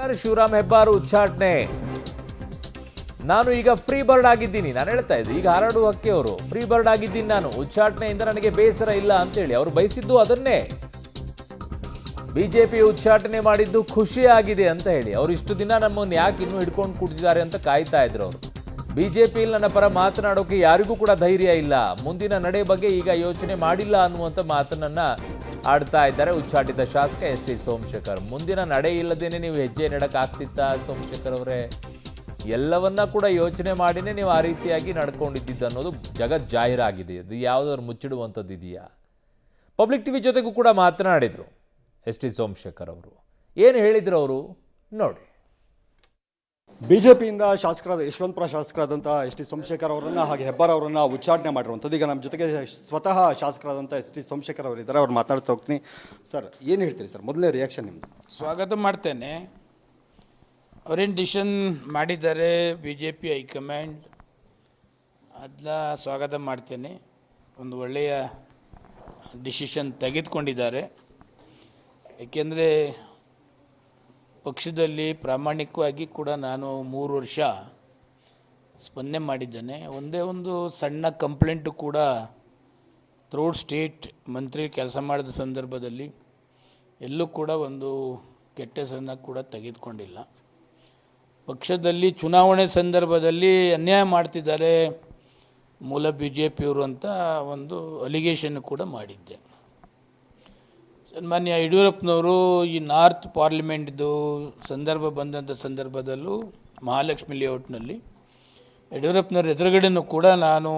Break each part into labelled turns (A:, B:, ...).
A: ಸೋಮಶೇಖರ್ ಶಿವರಾಮ್ ಹೆಬ್ಬಾರ್ ಉಚ್ಚಾಟನೆ. ನಾನು ಈಗ ಫ್ರೀ ಬರ್ಡ್ ಆಗಿದ್ದೀನಿ. ನಾನು ಹೇಳ್ತಾ ಇದ್ದೆ, ಈಗ ಹರಡು ಹಕ್ಕಿ ಅವರು ಫ್ರೀ ಬರ್ಡ್ ಆಗಿದ್ದೀನಿ, ನಾನು ಉಚ್ಚಾಟನೆಯಿಂದ ನನಗೆ ಬೇಸರ ಇಲ್ಲ ಅಂತೇಳಿ ಅವರು ಬಯಸಿದ್ದು ಅದನ್ನೇ. ಬಿಜೆಪಿ ಉಚ್ಚಾಟನೆ ಮಾಡಿದ್ದು ಖುಷಿಯಾಗಿದೆ ಅಂತ ಹೇಳಿ. ಅವರು ಇಷ್ಟು ದಿನ ನಮ್ಮನ್ನು ಯಾಕೆ ಇನ್ನೂ ಹಿಡ್ಕೊಂಡು ಕೂತಿದ್ದಾರೆ ಅಂತ ಕಾಯ್ತಾ ಇದ್ರು ಅವರು. ಬಿಜೆಪಿಯಲ್ಲಿ ನನ್ನ ಪರ ಮಾತನಾಡೋಕೆ ಯಾರಿಗೂ ಕೂಡ ಧೈರ್ಯ ಇಲ್ಲ, ಮುಂದಿನ ನಡೆ ಬಗ್ಗೆ ಈಗ ಯೋಚನೆ ಮಾಡಿಲ್ಲ ಅನ್ನುವಂಥ ಮಾತನ್ನ ಆಡ್ತಾ ಇದ್ದಾರೆ ಉಚ್ಚಾಟಿತ ಶಾಸಕ ಎಸ್ ಟಿ ಸೋಮಶೇಖರ್. ಮುಂದಿನ ನಡೆ ಇಲ್ಲದೇನೆ ನೀವು ಹೆಜ್ಜೆ ನೆಡಕ್ಕಾಗ್ತಿತ್ತಾ ಸೋಮಶೇಖರ್ ಅವರೇ? ಎಲ್ಲವನ್ನ ಕೂಡ ಯೋಚನೆ ಮಾಡಿನೇ ನೀವು ಆ ರೀತಿಯಾಗಿ ನಡ್ಕೊಂಡಿದ್ದಿದ್ದು ಅನ್ನೋದು ಜಗತ್ ಜಾಹೀರಾಗಿದೆ. ಅದು ಯಾವುದಾದ್ರು ಮುಚ್ಚಿಡುವಂಥದ್ದು ಇದೆಯಾ? ಪಬ್ಲಿಕ್ ಟಿವಿ ಜೊತೆಗೂ ಕೂಡ ಮಾತನಾಡಿದರು ಎಸ್ ಟಿ ಸೋಮಶೇಖರ್ ಅವರು. ಏನು ಹೇಳಿದ್ರು ಅವರು ನೋಡಿ.
B: ಬಿಜೆಪಿಯಿಂದ ಶಾಸಕರಾದ ಯಶವಂತಪುರ ಶಾಸಕರಾದಂಥ ಎಸ್ ಟಿ ಸೋಮಶೇಖರ್ ಅವರನ್ನು ಹಾಗೆ ಹೆಬ್ಬಾರ್ ಅವರನ್ನು ಉಚ್ಚಾಟನೆ ಮಾಡಿರುವಂಥದ್ದು. ಈಗ ನಮ್ಮ ಜೊತೆಗೆ ಸ್ವತಃ ಶಾಸಕರಾದಂಥ ಎಸ್ ಟಿ ಸೋಮಶೇಖರ್ ಅವರಿದ್ದಾರೆ, ಅವ್ರು ಮಾತಾಡ್ತಾ ಹೋಗ್ತೀನಿ. ಸರ್, ಏನು ಹೇಳ್ತೀರಿ ಸರ್? ಮೊದಲನೇ ರಿಯಾಕ್ಷನ್ ನಿಮ್ಮದು.
C: ಸ್ವಾಗತ ಮಾಡ್ತೇನೆ. ಅವರೇನು ಡಿಸಿಷನ್ ಮಾಡಿದ್ದಾರೆ ಬಿ ಜೆ ಪಿ ಹೈಕಮಾಂಡ್, ಅದನ್ನ ಸ್ವಾಗತ ಮಾಡ್ತೇನೆ. ಒಂದು ಒಳ್ಳೆಯ ಡಿಸಿಷನ್ ತೆಗೆದುಕೊಂಡಿದ್ದಾರೆ. ಏಕೆಂದರೆ ಪಕ್ಷದಲ್ಲಿ ಪ್ರಾಮಾಣಿಕವಾಗಿ ಕೂಡ ನಾನು 3 ವರ್ಷ ಸ್ಪಂದನೆ ಮಾಡಿದ್ದೇನೆ. ಒಂದೇ ಒಂದು ಸಣ್ಣ ಕಂಪ್ಲೇಂಟು ಕೂಡ ಥ್ರೂಟ್ ಸ್ಟೇಟ್ ಮಂತ್ರಿ ಕೆಲಸ ಮಾಡಿದ ಸಂದರ್ಭದಲ್ಲಿ ಎಲ್ಲೂ ಕೂಡ ಒಂದು ಕೆಟ್ಟ ಹೆಸರನ್ನು ಕೂಡ ತೆಗೆದುಕೊಂಡಿಲ್ಲ. ಪಕ್ಷದಲ್ಲಿ ಚುನಾವಣೆ ಸಂದರ್ಭದಲ್ಲಿ ಅನ್ಯಾಯ ಮಾಡ್ತಿದ್ದಾರೆ ಮೂಲ ಬಿ ಜೆ ಪಿಯವರು ಅಂತ ಒಂದು ಅಲಿಗೇಷನ್ ಕೂಡ ಮಾಡಿದ್ದೆ. ಸನ್ಮಾನ್ಯ ಯಡಿಯೂರಪ್ಪನವರು ಈ ನಾರ್ತ್ ಪಾರ್ಲಿಮೆಂಟ್ದು ಸಂದರ್ಭ ಬಂದಂಥ ಸಂದರ್ಭದಲ್ಲೂ ಮಹಾಲಕ್ಷ್ಮಿ ಲೇಔಟ್ನಲ್ಲಿ ಯಡಿಯೂರಪ್ಪನವ್ರ ಎದುರುಗಡೆನೂ ಕೂಡ ನಾನು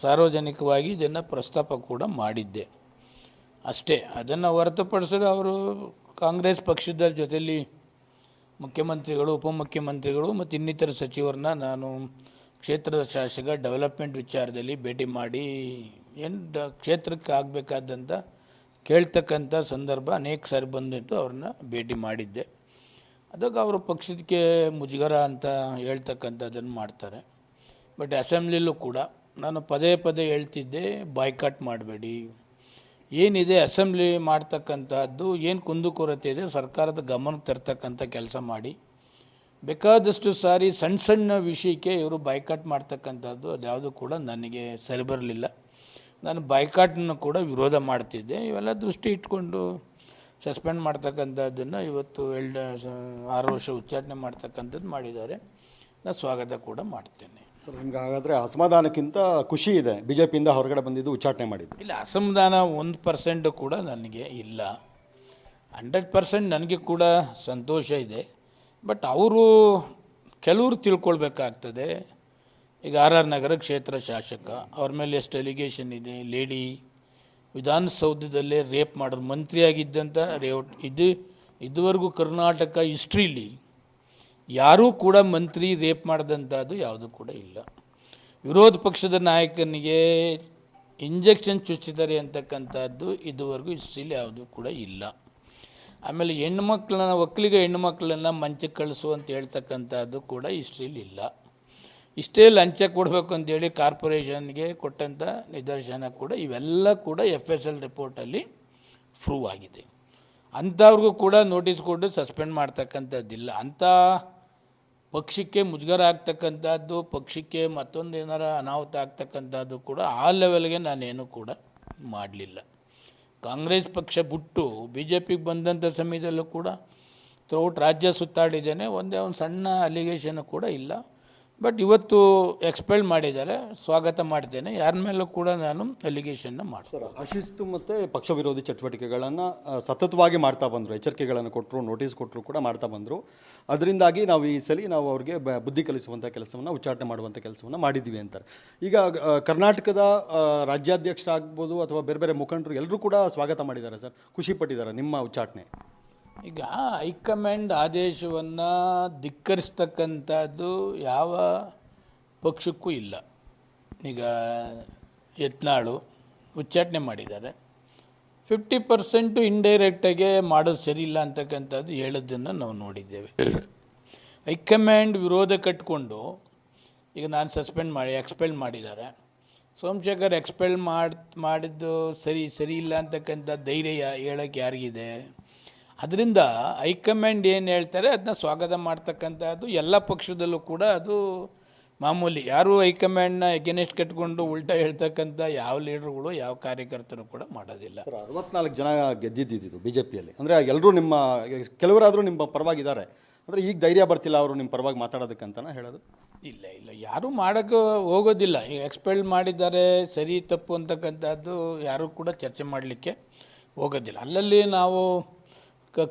C: ಸಾರ್ವಜನಿಕವಾಗಿ ಇದನ್ನು ಪ್ರಸ್ತಾಪ ಕೂಡ ಮಾಡಿದ್ದೆ ಅಷ್ಟೇ. ಅದನ್ನು ಹೊರತುಪಡಿಸಿದ್ರೆ ಅವರು ಕಾಂಗ್ರೆಸ್ ಪಕ್ಷದ ಜೊತೆಯಲ್ಲಿ ಮುಖ್ಯಮಂತ್ರಿಗಳು, ಉಪಮುಖ್ಯಮಂತ್ರಿಗಳು ಮತ್ತು ಇನ್ನಿತರ ಸಚಿವರನ್ನ ನಾನು ಕ್ಷೇತ್ರದ ಶಾಸಕ ಡೆವಲಪ್ಮೆಂಟ್ ವಿಚಾರದಲ್ಲಿ ಭೇಟಿ ಮಾಡಿ ಏನು ಕ್ಷೇತ್ರಕ್ಕೆ ಆಗಬೇಕಾದಂಥ ಕೇಳ್ತಕ್ಕಂಥ ಸಂದರ್ಭ ಅನೇಕ ಸಾರಿ ಬಂದಿತ್ತು. ಅವ್ರನ್ನ ಭೇಟಿ ಮಾಡಿದ್ದೆ. ಅದಕ್ಕೆ ಅವರು ಪಕ್ಷಕ್ಕೆ ಮುಜುಗರ ಅಂತ ಹೇಳ್ತಕ್ಕಂಥದ್ದನ್ನು ಮಾಡ್ತಾರೆ. ಬಟ್ ಅಸೆಂಬ್ಲಿಲೂ ಕೂಡ ನಾನು ಪದೇ ಪದೇ ಹೇಳ್ತಿದ್ದೆ, ಬಾಯ್ಕಾಟ್ ಮಾಡಬೇಡಿ, ಏನಿದೆ ಅಸೆಂಬ್ಲಿ ಮಾಡ್ತಕ್ಕಂಥದ್ದು ಏನು ಕುಂದುಕೊರತೆ ಇದೆ ಸರ್ಕಾರದ ಗಮನಕ್ಕೆ ತರ್ತಕ್ಕಂಥ ಕೆಲಸ ಮಾಡಿ. ಬೇಕಾದಷ್ಟು ಸಾರಿ ಸಣ್ಣ ಸಣ್ಣ ವಿಷಯಕ್ಕೆ ಇವರು ಬಾಯ್ಕಾಟ್ ಮಾಡ್ತಕ್ಕಂಥದ್ದು ಅದ್ಯಾವುದು ಕೂಡ ನನಗೆ ಸರಿ ಬರಲಿಲ್ಲ. ನಾನು ಬಾಯ್ಕಾಟನ್ನು ಕೂಡ ವಿರೋಧ ಮಾಡ್ತಿದ್ದೆ. ಇವೆಲ್ಲ ದೃಷ್ಟಿ ಇಟ್ಕೊಂಡು ಸಸ್ಪೆಂಡ್ ಮಾಡ್ತಕ್ಕಂಥದ್ದನ್ನು ಇವತ್ತು 6 ವರ್ಷ ಉಚ್ಚಾಟನೆ ಮಾಡ್ತಕ್ಕಂಥದ್ದು ಮಾಡಿದ್ದಾರೆ. ನಾನು ಸ್ವಾಗತ ಕೂಡ ಮಾಡ್ತೇನೆ.
B: ಸರ್, ನಿಮ್ಗೆ ಹಾಗಾದರೆ ಅಸಮಾಧಾನಕ್ಕಿಂತ ಖುಷಿ ಇದೆ ಬಿ ಜೆ ಪಿಯಿಂದ ಹೊರಗಡೆ ಬಂದಿದ್ದು, ಉಚ್ಚಾಟನೆ ಮಾಡಿದ್ದು?
C: ಇಲ್ಲ, ಅಸಮಾಧಾನ 1% ಕೂಡ ನನಗೆ ಇಲ್ಲ. 100% ನನಗೆ ಕೂಡ ಸಂತೋಷ ಇದೆ. ಬಟ್ ಅವರು ಕೆಲವರು ತಿಳ್ಕೊಳ್ಬೇಕಾಗ್ತದೆ. ಈಗ ಆರ್ ಆರ್ ನಗರ ಕ್ಷೇತ್ರ ಶಾಸಕ, ಅವ್ರ ಮೇಲೆ ಎಷ್ಟು ಅಲಿಗೇಷನ್ ಇದೆ. ಲೇಡಿ ವಿಧಾನಸೌಧದಲ್ಲೇ ರೇಪ್ ಮಾಡೋರು, ಮಂತ್ರಿಯಾಗಿದ್ದಂಥ ಇದುವರೆಗೂ ಕರ್ನಾಟಕ ಹಿಸ್ಟ್ರೀಲಿ ಯಾರೂ ಕೂಡ ಮಂತ್ರಿ ರೇಪ್ ಮಾಡಿದಂಥದ್ದು ಯಾವುದೂ ಕೂಡ ಇಲ್ಲ. ವಿರೋಧ ಪಕ್ಷದ ನಾಯಕನಿಗೆ ಇಂಜೆಕ್ಷನ್ ಚುಚ್ಚಿದ್ದಾರೆ ಅಂತಕ್ಕಂಥದ್ದು ಇದುವರೆಗೂ ಹಿಸ್ಟ್ರೀಲಿ ಯಾವುದೂ ಕೂಡ ಇಲ್ಲ. ಆಮೇಲೆ ಹೆಣ್ಣುಮಕ್ಕಳನ್ನ, ಒಕ್ಕಲಿಗ ಹೆಣ್ಣುಮಕ್ಕಳನ್ನು ಮಂಚಕ್ಕೆ ಕಳಿಸು ಅಂತ ಹೇಳ್ತಕ್ಕಂಥದ್ದು ಕೂಡ ಹಿಸ್ಟ್ರೀಲಿ ಇಲ್ಲ. ಇಷ್ಟೇ ಲಂಚ ಕೊಡಬೇಕು ಅಂತೇಳಿ ಕಾರ್ಪೊರೇಷನ್ಗೆ ಕೊಟ್ಟಂಥ ನಿದರ್ಶನ ಕೂಡ ಇವೆಲ್ಲ ಕೂಡ FSL ರಿಪೋರ್ಟಲ್ಲಿ ಪ್ರೂವ್ ಆಗಿದೆ. ಅಂಥವ್ರಿಗೂ ಕೂಡ ನೋಟಿಸ್ ಕೊಟ್ಟು ಸಸ್ಪೆಂಡ್ ಮಾಡ್ತಕ್ಕಂಥದ್ದಿಲ್ಲ. ಅಂಥ ಪಕ್ಷಕ್ಕೆ ಮುಜುಗರ ಆಗ್ತಕ್ಕಂಥದ್ದು, ಪಕ್ಷಕ್ಕೆ ಮತ್ತೊಂದು ಏನಾರ ಅನಾಹುತ ಆಗ್ತಕ್ಕಂಥದ್ದು ಕೂಡ ಆ ಲೆವೆಲ್ಗೆ ನಾನೇನು ಕೂಡ ಮಾಡಲಿಲ್ಲ. ಕಾಂಗ್ರೆಸ್ ಪಕ್ಷ ಬಿಟ್ಟು ಬಿ ಜೆ ಪಿಗೆ ಬಂದಂಥ ಸಮಯದಲ್ಲೂ ಕೂಡ ಥ್ರೂಟ್ ರಾಜ್ಯ ಸುತ್ತಾಡಿದ್ದೇನೆ. ಒಂದೇ ಒಂದು ಸಣ್ಣ ಅಲಿಗೇಷನ್ ಕೂಡ ಇಲ್ಲ. ಬಟ್ ಇವತ್ತು ಎಕ್ಸ್ಪೆಲ್ ಮಾಡಿದ್ದಾರೆ, ಸ್ವಾಗತ ಮಾಡ್ತೇನೆ. ಯಾರ ಮೇಲೂ ಕೂಡ ನಾನು ಅಲಿಗೇಷನ್ನ ಮಾಡ್ತಾರೆ.
B: ಅಶಿಸ್ತು ಮತ್ತು ಪಕ್ಷ ವಿರೋಧಿ ಚಟುವಟಿಕೆಗಳನ್ನು ಸತತವಾಗಿ ಮಾಡ್ತಾ ಬಂದರು, ಎಚ್ಚರಿಕೆಗಳನ್ನು ಕೊಟ್ಟರು, ನೋಟಿಸ್ ಕೊಟ್ಟರು ಕೂಡ ಮಾಡ್ತಾ ಬಂದರು. ಅದರಿಂದಾಗಿ ನಾವು ಈ ಸಲ ನಾವು ಅವ್ರಿಗೆ ಬುದ್ಧಿ ಕಲಿಸುವಂಥ ಕೆಲಸವನ್ನು, ಉಚ್ಚಾಟನೆ ಮಾಡುವಂಥ ಕೆಲಸವನ್ನು ಮಾಡಿದ್ದೀವಿ ಅಂತಾರೆ. ಈಗ ಕರ್ನಾಟಕದ ರಾಜ್ಯಾಧ್ಯಕ್ಷರಾಗ್ಬೋದು ಅಥವಾ ಬೇರೆ ಬೇರೆ ಮುಖಂಡರು ಎಲ್ಲರೂ ಕೂಡ ಸ್ವಾಗತ ಮಾಡಿದ್ದಾರೆ ಸರ್, ಖುಷಿ ಪಟ್ಟಿದ್ದಾರೆ ನಿಮ್ಮ ಉಚ್ಚಾಟನೆ.
C: ಈಗ ಹೈಕಮಾಂಡ್ ಆದೇಶವನ್ನು ಧಿಕ್ಕರಿಸ್ತಕ್ಕಂಥದ್ದು ಯಾವ ಪಕ್ಷಕ್ಕೂ ಇಲ್ಲ. ಈಗ ಯತ್ನಾಳು ಉಚ್ಚಾಟನೆ ಮಾಡಿದ್ದಾರೆ. 50% ಇಂಡೈರೆಕ್ಟಾಗೆ ಮಾಡೋದು ಸರಿ ಇಲ್ಲ ಅಂತಕ್ಕಂಥದ್ದು ಹೇಳೋದನ್ನು ನಾವು ನೋಡಿದ್ದೇವೆ. ಹೈಕಮಾಂಡ್ ವಿರೋಧ ಕಟ್ಟಿಕೊಂಡು ಈಗ ನಾನು ಎಕ್ಸ್ಪೆಲ್ ಮಾಡಿದ್ದಾರೆ. ಸೋಮಶೇಖರ್ ಮಾಡಿದ್ದು ಸರಿ ಇಲ್ಲ ಅಂತಕ್ಕಂಥ ಧೈರ್ಯ ಹೇಳೋಕ್ಕೆ ಯಾರಿಗಿದೆ? ಅದರಿಂದ ಹೈಕಮಾಂಡ್ ಏನು ಹೇಳ್ತಾರೆ ಅದನ್ನ ಸ್ವಾಗತ ಮಾಡ್ತಕ್ಕಂಥದ್ದು ಎಲ್ಲ ಪಕ್ಷದಲ್ಲೂ ಕೂಡ ಅದು ಮಾಮೂಲಿ. ಯಾರು ಹೈಕಮಾಂಡ್ನ ಎಗೇನೆಸ್ಟ್ ಕಟ್ಕೊಂಡು ಉಲ್ಟಾ ಹೇಳ್ತಕ್ಕಂಥ ಯಾವ ಲೀಡರ್ಗಳು ಯಾವ ಕಾರ್ಯಕರ್ತರು ಕೂಡ ಮಾಡೋದಿಲ್ಲ.
B: ಸರ್ 64 ಜನ ಗೆದ್ದಿದ್ದು ಬಿ ಜೆ ಪಿಯಲ್ಲಿ, ಅಂದರೆ ಎಲ್ಲರೂ ನಿಮ್ಮ ಕೆಲವರಾದರೂ ನಿಮ್ಮ ಪರವಾಗಿದ್ದಾರೆ, ಅಂದರೆ ಈಗ ಧೈರ್ಯ ಬರ್ತಿಲ್ಲ ಅವರು ನಿಮ್ಮ ಪರವಾಗಿ ಮಾತಾಡೋದಕ್ಕಂತನ ಹೇಳೋದು?
C: ಇಲ್ಲ ಇಲ್ಲ, ಯಾರೂ ಮಾಡೋಕ್ಕೆ ಹೋಗೋದಿಲ್ಲ. ಈಗ ಎಕ್ಸ್ಪೆಲ್ ಮಾಡಿದ್ದಾರೆ ಸರಿ ತಪ್ಪು ಅಂತಕ್ಕಂಥದ್ದು ಯಾರೂ ಕೂಡ ಚರ್ಚೆ ಮಾಡಲಿಕ್ಕೆ ಹೋಗೋದಿಲ್ಲ. ಅಲ್ಲಲ್ಲಿ ನಾವು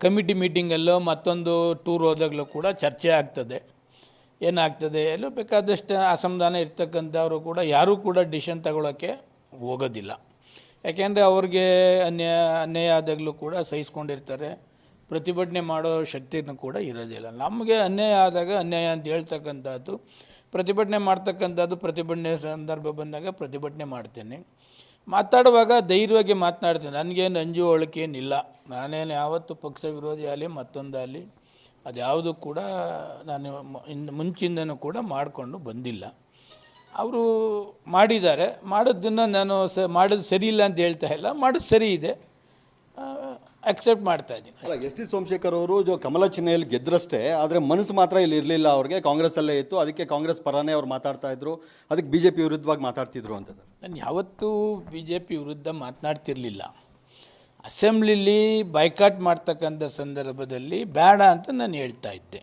C: ಕಮಿಟಿ ಮೀಟಿಂಗಲ್ಲೋ ಮತ್ತೊಂದು ಟೂರ್ ಹೋದಾಗಲೂ ಕೂಡ ಚರ್ಚೆ ಆಗ್ತದೆ. ಏನಾಗ್ತದೆ ಎಲ್ಲೋ ಬೇಕಾದಷ್ಟು ಅಸಮಾಧಾನ ಇರ್ತಕ್ಕಂಥವರು ಕೂಡ ಯಾರೂ ಕೂಡ ಡಿಸಿಷನ್ ತಗೊಳ್ಳೋಕ್ಕೆ ಹೋಗೋದಿಲ್ಲ. ಯಾಕೆಂದರೆ ಅವ್ರಿಗೆ ಅನ್ಯಾಯ ಆದಾಗಲೂ ಕೂಡ ಸಹಿಸ್ಕೊಂಡಿರ್ತಾರೆ, ಪ್ರತಿಭಟನೆ ಮಾಡೋ ಶಕ್ತಿನೂ ಕೂಡ ಇರೋದಿಲ್ಲ. ನಮಗೆ ಅನ್ಯಾಯ ಆದಾಗ ಅನ್ಯಾಯ ಅಂತ ಹೇಳ್ತಕ್ಕಂಥದ್ದು, ಪ್ರತಿಭಟನೆ ಮಾಡ್ತಕ್ಕಂಥದ್ದು, ಪ್ರತಿಭಟನೆ ಸಂದರ್ಭ ಬಂದಾಗ ಪ್ರತಿಭಟನೆ ಮಾಡ್ತೇನೆ. ಮಾತಾಡುವಾಗ ಧೈರ್ಯವಾಗಿ ಮಾತನಾಡ್ತೇನೆ. ನನಗೇನು ಅಂಜು ಒಳಕೇನಿಲ್ಲ. ನಾನೇನು ಯಾವತ್ತು ಪಕ್ಷ ವಿರೋಧಿ ಆಗಲಿ ಮತ್ತೊಂದಾಗಲಿ ಅದ್ಯಾವುದು ಕೂಡ ನಾನು ಮುಂಚಿಂದನೂ ಕೂಡ ಮಾಡಿಕೊಂಡು ಬಂದಿಲ್ಲ. ಅವರು ಮಾಡಿದ್ದಾರೆ, ಮಾಡೋದನ್ನು ನಾನು ಮಾಡೋದು ಸರಿ ಇಲ್ಲ ಅಂತ ಹೇಳ್ತಾ ಇಲ್ಲ, ಮಾಡೋದು ಸರಿ ಇದೆ, ಅಕ್ಸೆಪ್ಟ್ ಮಾಡ್ತಾ ಇದ್ದೀನಿ.
B: ಎಸ್ ಟಿ ಸೋಮಶೇಖರ್ ಅವರು ಕಮಲ ಚಿಹ್ನೆಯಲ್ಲಿ ಗೆದ್ದರಷ್ಟೇ, ಆದರೆ ಮನಸ್ಸು ಮಾತ್ರ ಇಲ್ಲಿ ಇರಲಿಲ್ಲ ಅವ್ರಿಗೆ, ಕಾಂಗ್ರೆಸ್ಸಲ್ಲೇ ಇತ್ತು. ಅದಕ್ಕೆ ಕಾಂಗ್ರೆಸ್ ಪರನೇ ಅವ್ರು ಮಾತಾಡ್ತಾ ಇದ್ರು, ಅದಕ್ಕೆ ಬಿ ಜೆ ಪಿ ವಿರುದ್ಧವಾಗಿ ಮಾತಾಡ್ತಿದ್ರು ಅಂತ.
C: ನಾನು ಯಾವತ್ತೂ ಬಿ ಜೆ ಪಿ ವಿರುದ್ಧ ಮಾತನಾಡ್ತಿರ್ಲಿಲ್ಲ. ಅಸೆಂಬ್ಲಿಲಿ ಬೈಕಾಟ್ ಮಾಡ್ತಕ್ಕಂಥ ಸಂದರ್ಭದಲ್ಲಿ ಬೇಡ ಅಂತ ನಾನು ಹೇಳ್ತಾ ಇದ್ದೆ.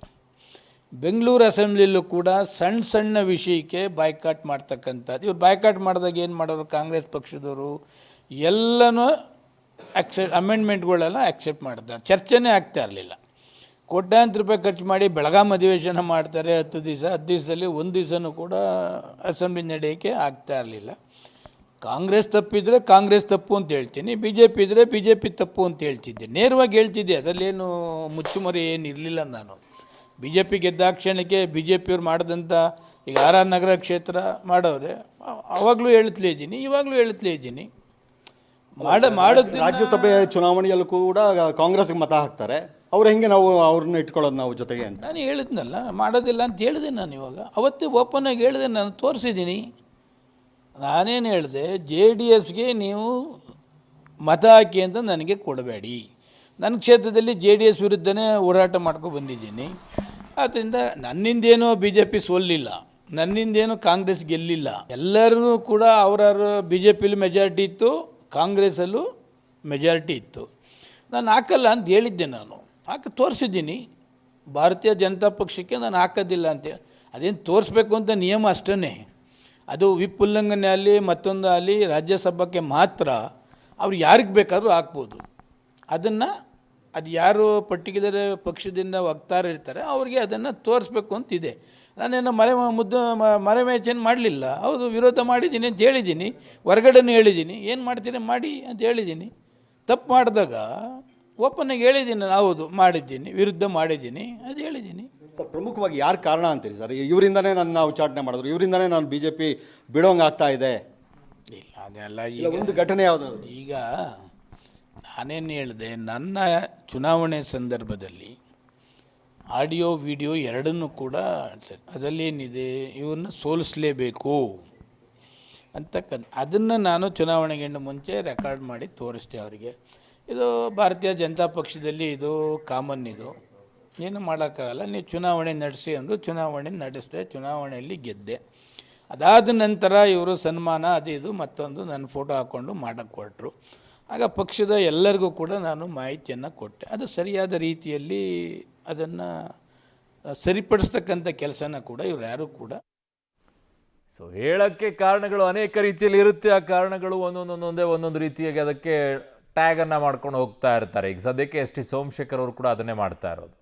C: ಬೆಂಗಳೂರು ಅಸೆಂಬ್ಲಿಲೂ ಕೂಡ ಸಣ್ಣ ಸಣ್ಣ ವಿಷಯಕ್ಕೆ ಬೈಕಾಟ್ ಮಾಡ್ತಕ್ಕಂಥದ್ದು. ಇವ್ರು ಬೈಕಾಟ್ ಮಾಡಿದಾಗ ಏನು ಮಾಡೋರು, ಕಾಂಗ್ರೆಸ್ ಪಕ್ಷದವರು ಎಲ್ಲನೂ ಅಮೆಂಡ್ಮೆಂಟ್ಗಳೆಲ್ಲ ಆಕ್ಸೆಪ್ಟ್ ಮಾಡಿದ್ದಾರೆ. ಚರ್ಚೆನೇ ಆಗ್ತಾ ಇರಲಿಲ್ಲ. ಕೋಟ್ಯಾಂತರ ರೂಪಾಯಿ ಖರ್ಚು ಮಾಡಿ ಬೆಳಗಾಂ ಅಧಿವೇಶನ ಮಾಡ್ತಾರೆ 10 ದಿವಸ. 10 ದಿವಸದಲ್ಲಿ ಒಂದು ದಿವಸನೂ ಕೂಡ ಅಸೆಂಬ್ಲಿ ನಡೆಯೋಕ್ಕೆ ಆಗ್ತಾ ಇರಲಿಲ್ಲ. ಕಾಂಗ್ರೆಸ್ ತಪ್ಪಿದರೆ ಕಾಂಗ್ರೆಸ್ ತಪ್ಪು ಅಂತ ಹೇಳ್ತೀನಿ, ಬಿ ಜೆ ಪಿ ಇದ್ದರೆ ಬಿ ಜೆ ಪಿ ತಪ್ಪು ಅಂತ ಹೇಳ್ತಿದ್ದೆ, ನೇರವಾಗಿ ಹೇಳ್ತಿದ್ದೆ. ಅದರಲ್ಲೇನು ಮುಚ್ಚುಮರೆ ಏನು ಇರಲಿಲ್ಲ. ನಾನು ಬಿ ಜೆ ಪಿ ಗೆದ್ದಾಕ್ಷಣಕ್ಕೆ ಬಿ ಜೆ ಪಿಯವ್ರು ಮಾಡಿದಂಥ ಈಗ ಆರ್ ಆರ್ ನಗರ ಕ್ಷೇತ್ರ ಮಾಡೋರೆ, ಅವಾಗಲೂ ಹೇಳುತ್ತಲೇ ಇದ್ದೀನಿ, ಇವಾಗಲೂ ಹೇಳುತ್ತಲೇ ಇದ್ದೀನಿ. ಮಾಡೋದು
B: ರಾಜ್ಯಸಭೆ ಚುನಾವಣೆಯಲ್ಲೂ ಕೂಡ ಕಾಂಗ್ರೆಸ್ಗೆ ಮತ ಹಾಕ್ತಾರೆ, ಅವ್ರು ಹೆಂಗೆ ನಾವು ಅವ್ರನ್ನ ಇಟ್ಕೊಳ್ಳೋದು ನಾವು ಜೊತೆಗೆ ಅಂತ
C: ನಾನು ಹೇಳಿದ್ನಲ್ಲ, ಮಾಡೋದಿಲ್ಲ ಅಂತ ಹೇಳಿದೆ. ನಾನು ಇವಾಗ ಅವತ್ತೇ ಓಪನ್ ಆಗಿ ಹೇಳಿದೆ, ನಾನು ತೋರಿಸಿದ್ದೀನಿ. ನಾನೇನು ಹೇಳಿದೆ, ಜೆ ಡಿ ಎಸ್ಗೆ ನೀವು ಮತ ಹಾಕಿ ಅಂತ ನನಗೆ ಕೊಡಬೇಡಿ. ನನ್ನ ಕ್ಷೇತ್ರದಲ್ಲಿ ಜೆ ಡಿ ಎಸ್ ವಿರುದ್ಧನೇ ಹೋರಾಟ ಮಾಡ್ಕೊಂಡು ಬಂದಿದ್ದೀನಿ. ಆದ್ದರಿಂದ ನನ್ನಿಂದೇನೋ ಬಿ ಜೆ ಪಿ ಸೋಲಿಲ್ಲ, ನನ್ನಿಂದೇನೋ ಕಾಂಗ್ರೆಸ್ ಗೆಲ್ಲಿಲ್ಲ. ಎಲ್ಲರೂ ಕೂಡ ಅವರವರು ಬಿ ಜೆ ಪಿಲಿ ಮೆಜಾರಿಟಿ ಇತ್ತು, ಕಾಂಗ್ರೆಸ್ಸಲ್ಲೂ ಮೆಜಾರಿಟಿ ಇತ್ತು. ನಾನು ಹಾಕಲ್ಲ ಅಂತ ಹೇಳಿದ್ದೆ. ನಾನು ತೋರಿಸಿದ್ದೀನಿ. ಭಾರತೀಯ ಜನತಾ ಪಕ್ಷಕ್ಕೆ ನಾನು ಹಾಕೋದಿಲ್ಲ ಅಂತೇಳಿ ಅದೇನು ತೋರಿಸ್ಬೇಕು ಅಂತ ನಿಯಮ ಅಷ್ಟೇ. ಅದು ವಿಪ್ ಉಲ್ಲಂಘನೆ ಆಗಲಿ ಮತ್ತೊಂದು ಆಗಲಿ ರಾಜ್ಯಸಭೆಗೆ ಮಾತ್ರ ಅವ್ರು ಯಾರಿಗೆ ಬೇಕಾದ್ರೂ ಹಾಕ್ಬೋದು. ಅದು ಯಾರು ಪರ್ಟಿಕ್ಯುಲರ್ ಪಕ್ಷದಿಂದ ವಕ್ತಾರ ಇರ್ತಾರೆ ಅವ್ರಿಗೆ ಅದನ್ನು ತೋರಿಸ್ಬೇಕು ಅಂತಿದೆ. ನಾನೇನು ಮರೆಮೇಚೇನು ಮಾಡಲಿಲ್ಲ. ಹೌದು, ವಿರೋಧ ಮಾಡಿದ್ದೀನಿ ಅಂತ ಹೇಳಿದ್ದೀನಿ, ಹೊರಗಡೆನೂ ಹೇಳಿದ್ದೀನಿ, ಏನು ಮಾಡ್ತೀನಿ ಮಾಡಿ ಅಂತ ಹೇಳಿದ್ದೀನಿ. ತಪ್ಪು ಮಾಡಿದಾಗ ಓಪನ್ನಾಗಿ ಹೇಳಿದ್ದೀನಿ, ಹೌದು ಮಾಡಿದ್ದೀನಿ, ವಿರುದ್ಧ ಮಾಡಿದ್ದೀನಿ, ಅದು ಹೇಳಿದ್ದೀನಿ.
B: ಸರ್, ಪ್ರಮುಖವಾಗಿ ಯಾರು ಕಾರಣ ಅಂತೀರಿ ಸರ್? ಇವರಿಂದನೇ ನನ್ನ ಉಚ್ಚಾಟನೆ ಮಾಡಿದ್ರು, ಇವರಿಂದನೇ ನಾನು ಬಿ ಜೆ ಪಿ ಬಿಡೋಂಗೆ ಆಗ್ತಾ ಇದೆ?
C: ಇಲ್ಲ, ಅದೆಲ್ಲ
B: ಈಗ ಒಂದು ಘಟನೆ ಯಾವುದು?
C: ಈಗ ನಾನೇನು ಹೇಳಿದೆ, ನನ್ನ ಚುನಾವಣೆ ಸಂದರ್ಭದಲ್ಲಿ ಆಡಿಯೋ ವಿಡಿಯೋ ಎರಡನ್ನೂ ಕೂಡ ಅದರಲ್ಲೇನಿದೆ, ಇವನ್ನು ಸೋಲಿಸಲೇಬೇಕು ಅದನ್ನು ನಾನು ಚುನಾವಣೆಗಿಂತ ಮುಂಚೆ ರೆಕಾರ್ಡ್ ಮಾಡಿ ತೋರಿಸ್ದೆ ಅವರಿಗೆ. ಇದು ಭಾರತೀಯ ಜನತಾ ಪಕ್ಷದಲ್ಲಿ ಇದು ಕಾಮನ್, ಇದು ಏನು ಮಾಡೋಕ್ಕಾಗಲ್ಲ. ನೀವು ಚುನಾವಣೆ ನಡೆಸಿ ಅಂದರು, ಚುನಾವಣೆ ನಡೆಸಿದೆ, ಚುನಾವಣೆಯಲ್ಲಿ ಗೆದ್ದೆ. ಅದಾದ ನಂತರ ಇವರು ಸನ್ಮಾನ ಅದು ಇದು ಮತ್ತೊಂದು ನನ್ನ ಫೋಟೋ ಹಾಕ್ಕೊಂಡು ಮಾಡೋಕ್ಕೆ ಹೊರಟರು. ಆಗ ಪಕ್ಷದ ಎಲ್ಲರಿಗೂ ಕೂಡ ನಾನು ಮಾಹಿತಿಯನ್ನು ಕೊಟ್ಟೆ. ಅದು ಸರಿಯಾದ ರೀತಿಯಲ್ಲಿ ಅದನ್ನು ಸರಿಪಡಿಸ್ತಕ್ಕಂಥ ಕೆಲಸನ ಕೂಡ ಇವ್ರು ಯಾರೂ ಕೂಡ.
A: ಸೊ ಹೇಳೋಕ್ಕೆ ಕಾರಣಗಳು ಅನೇಕ ರೀತಿಯಲ್ಲಿ ಇರುತ್ತೆ. ಆ ಕಾರಣಗಳು ಒಂದೊಂದು ರೀತಿಯಾಗಿ ಅದಕ್ಕೆ ಟ್ಯಾಗನ್ನು ಮಾಡ್ಕೊಂಡು ಹೋಗ್ತಾ ಇರ್ತಾರೆ. ಈಗ ಸದ್ಯಕ್ಕೆ ಎಸ್ ಟಿ ಸೋಮಶೇಖರ್ ಅವರು ಕೂಡ ಅದನ್ನೇ ಮಾಡ್ತಾ ಇರೋದು.